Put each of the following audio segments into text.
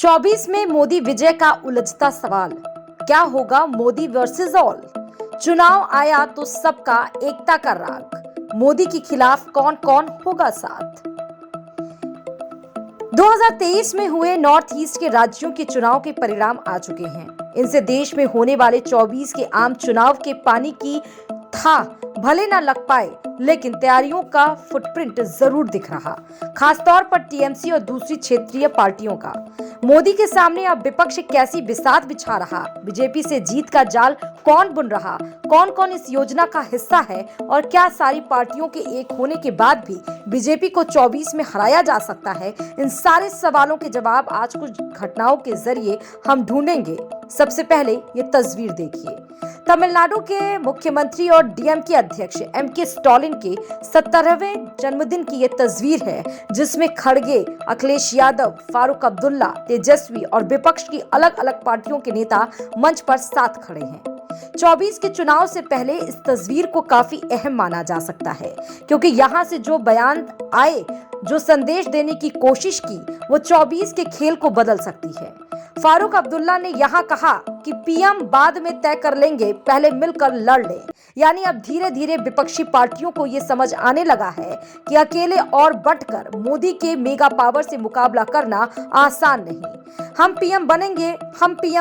24 में मोदी विजय का उलझता सवाल, क्या होगा मोदी वर्सेस ऑल। चुनाव आया तो सबका एकता का राग, मोदी के खिलाफ कौन कौन होगा साथ। 2023 में हुए नॉर्थ ईस्ट के राज्यों के चुनाव के परिणाम आ चुके हैं। इनसे देश में होने वाले 24 के आम चुनाव के पानी की था भले ना लग पाए, लेकिन तैयारियों का फुटप्रिंट जरूर दिख रहा, खासतौर पर टीएमसी और दूसरी क्षेत्रीय पार्टियों का। मोदी के सामने अब विपक्ष कैसी बिसात बिछा रहा, बीजेपी से जीत का जाल कौन बुन रहा, कौन कौन इस योजना का हिस्सा है और क्या सारी पार्टियों के एक होने के बाद भी बीजेपी को 24 में हराया जा सकता है। इन सारे सवालों के जवाब आज कुछ घटनाओं के जरिए हम ढूंढेंगे। सबसे पहले ये तस्वीर देखिए। तमिलनाडु के मुख्यमंत्री और डीएमके अध्यक्ष एमके स्टालिन के 70वें जन्मदिन की ये तस्वीर है, जिसमें खड़गे, अखिलेश यादव, फारूक अब्दुल्ला, तेजस्वी और विपक्ष की अलग अलग पार्टियों के नेता मंच पर साथ खड़े हैं। 24 के चुनाव से पहले इस तस्वीर को काफी अहम माना जा सकता है, क्योंकि यहाँ से जो बयान आए, जो संदेश देने की कोशिश की, वो 24 के खेल को बदल सकती है। फारूक अब्दुल्ला ने यहाँ कहा कि पीएम बाद में तय कर लेंगे, पहले मिलकर लड़ लें। यानी अब धीरे धीरे विपक्षी पार्टियों को ये समझ आने लगा है कि अकेले और बंटकर मोदी के मेगा पावर से मुकाबला करना आसान नहीं। हम पीएम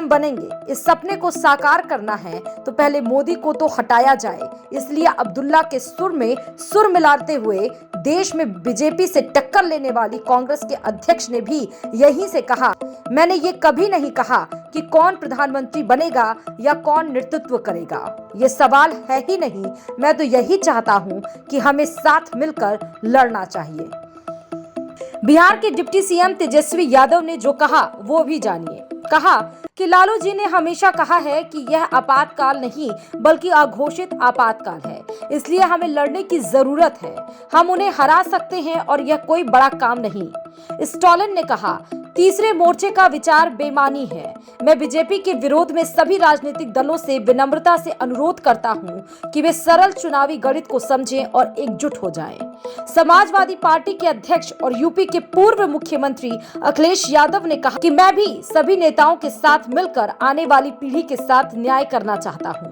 बनेंगे, इस सपने को साकार करना है तो पहले मोदी को तो हटाया जाए। इसलिए अब्दुल्ला के सुर में सुर मिलाते हुए देश में बीजेपी से टक्कर लेने वाली कांग्रेस के अध्यक्ष ने भी यहीं से कहा, मैंने ये कभी नहीं कहा कि कौन प्रधानमंत्री बनेगा या कौन नेतृत्व करेगा, ये सवाल है ही नहीं। मैं तो यही चाहता हूँ कि हमें साथ मिलकर लड़ना चाहिए। बिहार के डिप्टी सीएम तेजस्वी यादव ने जो कहा वो भी जानिए। कहा कि लालू जी ने हमेशा कहा है कि यह आपातकाल नहीं बल्कि अघोषित आपातकाल है, इसलिए हमें लड़ने की जरूरत है। हम उन्हें हरा सकते हैं और यह कोई बड़ा काम नहीं। स्टालिन ने कहा, तीसरे मोर्चे का विचार बेमानी है। मैं बीजेपी के विरोध में सभी राजनीतिक दलों से विनम्रता से अनुरोध करता हूं कि वे सरल चुनावी गणित को समझें और एकजुट हो जाएं। समाजवादी पार्टी के अध्यक्ष और यूपी के पूर्व मुख्यमंत्री अखिलेश यादव ने कहा कि मैं भी सभी नेताओं के साथ मिलकर आने वाली पीढ़ी के साथ न्याय करना चाहता हूं।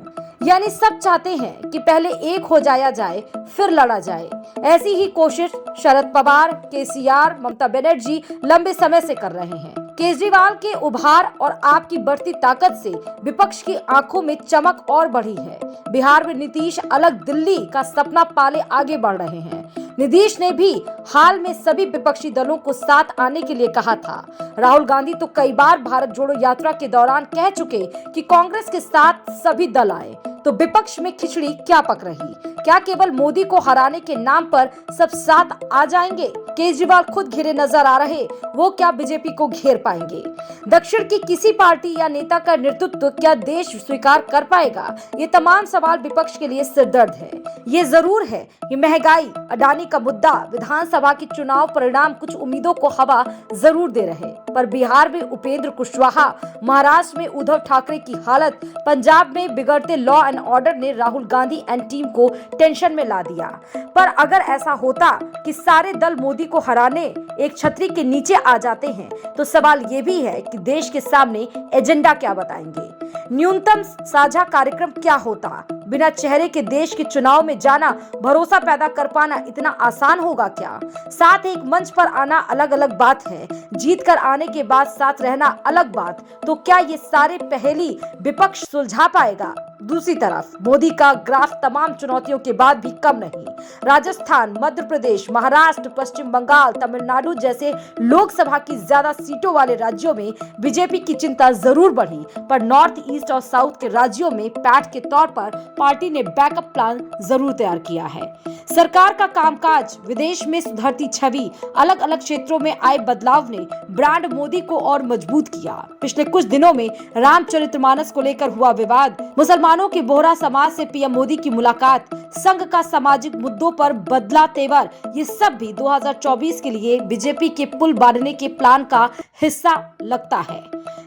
यानी सब चाहते हैं कि पहले एक हो जाया जाए, फिर लड़ा जाए। ऐसी ही कोशिश शरद पवार, केसीआर, ममता बनर्जी लंबे समय से कर रहे हैं। केजरीवाल के उभार और आपकी बढ़ती ताकत से विपक्ष की आंखों में चमक और बढ़ी है। बिहार में नीतीश अलग दिल्ली का सपना पाले आगे बढ़ रहे हैं। नीतीश ने भी हाल में सभी विपक्षी दलों को साथ आने के लिए कहा था। राहुल गांधी तो कई बार भारत जोड़ो यात्रा के दौरान कह चुके कि कांग्रेस के साथ सभी दल आए। तो विपक्ष में खिचड़ी क्या पक रही? क्या केवल मोदी को हराने के नाम पर सब साथ आ जाएंगे? केजरीवाल खुद घिरे नजर आ रहे, वो क्या बीजेपी को घेर पाएंगे? दक्षिण की किसी पार्टी या नेता का नेतृत्व क्या देश स्वीकार कर पाएगा? ये तमाम सवाल विपक्ष के लिए सिरदर्द है। ये जरूर है कि महंगाई, अडानी का मुद्दा, विधानसभा के चुनाव परिणाम कुछ उम्मीदों को हवा जरूर दे रहे, पर बिहार में उपेंद्र कुशवाहा, महाराष्ट्र में उद्धव ठाकरे की हालत, पंजाब में बिगड़ते लॉ एंड ऑर्डर ने राहुल गांधी एंड टीम को टेंशन में ला दिया। पर अगर ऐसा होता कि सारे दल मोदी को हराने एक छतरी के नीचे आ जाते हैं, तो सवाल ये भी है कि देश के सामने एजेंडा क्या बताएंगे? न्यूनतम साझा कार्यक्रम क्या होता? बिना चेहरे के देश के चुनाव में जाना, भरोसा पैदा कर पाना इतना आसान होगा क्या? साथ एक मंच पर आना अलग अलग बात है, जीत कर आने के बाद साथ रहना अलग बात। तो क्या ये सारे पहेली विपक्ष सुलझा पाएगा? दूसरी तरफ मोदी का ग्राफ तमाम चुनौतियों के बाद भी कम नहीं। राजस्थान, मध्य प्रदेश, महाराष्ट्र, पश्चिम बंगाल, तमिलनाडु जैसे लोकसभा की ज्यादा सीटों वाले राज्यों में बीजेपी की चिंता जरूर बढ़ी, पर नॉर्थ ईस्ट और साउथ के राज्यों में पैठ के तौर पर पार्टी ने बैकअप प्लान जरूर तैयार किया है। सरकार का कामकाज, विदेश में सुधरती छवि, अलग अलग क्षेत्रों में आए बदलाव ने ब्रांड मोदी को और मजबूत किया। पिछले कुछ दिनों में रामचरितमानस को लेकर हुआ विवाद, मुसलमानों के बोहरा समाज से पीएम मोदी की मुलाकात, संघ का सामाजिक मुद्दों पर बदला तेवर, ये सब भी 2024 के लिए बीजेपी के पुल बांधने के प्लान का हिस्सा लगता है।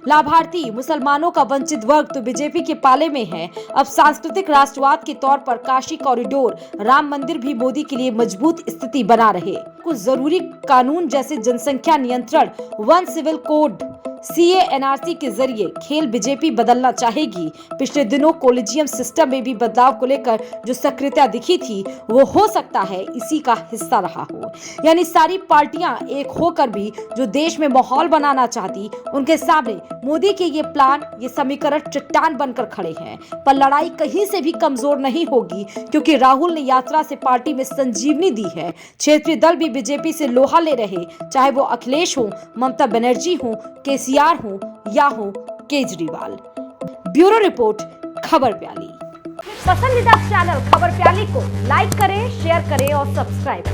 लाभार्थी मुसलमानों का वंचित वर्ग तो बीजेपी के पाले में है। अब सांस्कृतिक राष्ट्रवाद के तौर पर काशी कॉरिडोर, राम मंदिर भी मोदी के लिए मजबूत स्थिति बना रहे। कुछ जरूरी कानून जैसे जनसंख्या नियंत्रण, one civil code, CA, NRC के जरिए खेल बीजेपी बदलना चाहेगी। पिछले दिनों कॉलेजियम सिस्टम में भी बदलाव को लेकर जो सक्रियता दिखी थी वो हो सकता है इसी का हिस्सा रहा हो। यानी सारी पार्टियां एक होकर भी जो देश में माहौल बनाना चाहती, उनके सामने मोदी के ये प्लान, ये समीकरण चट्टान बनकर खड़े हैं। पर लड़ाई कहीं से भी कमजोर नहीं होगी, क्योंकि राहुल ने यात्रा से पार्टी में संजीवनी दी है। क्षेत्रीय दल भी बीजेपी से लोहा ले रहे, चाहे वो अखिलेश हो, ममता बनर्जी हो, केसीआर हो या हो केजरीवाल। ब्यूरो रिपोर्ट, खबर प्याली। पसंदीदा चैनल खबर प्याली को लाइक करें, शेयर करें और सब्सक्राइब करें।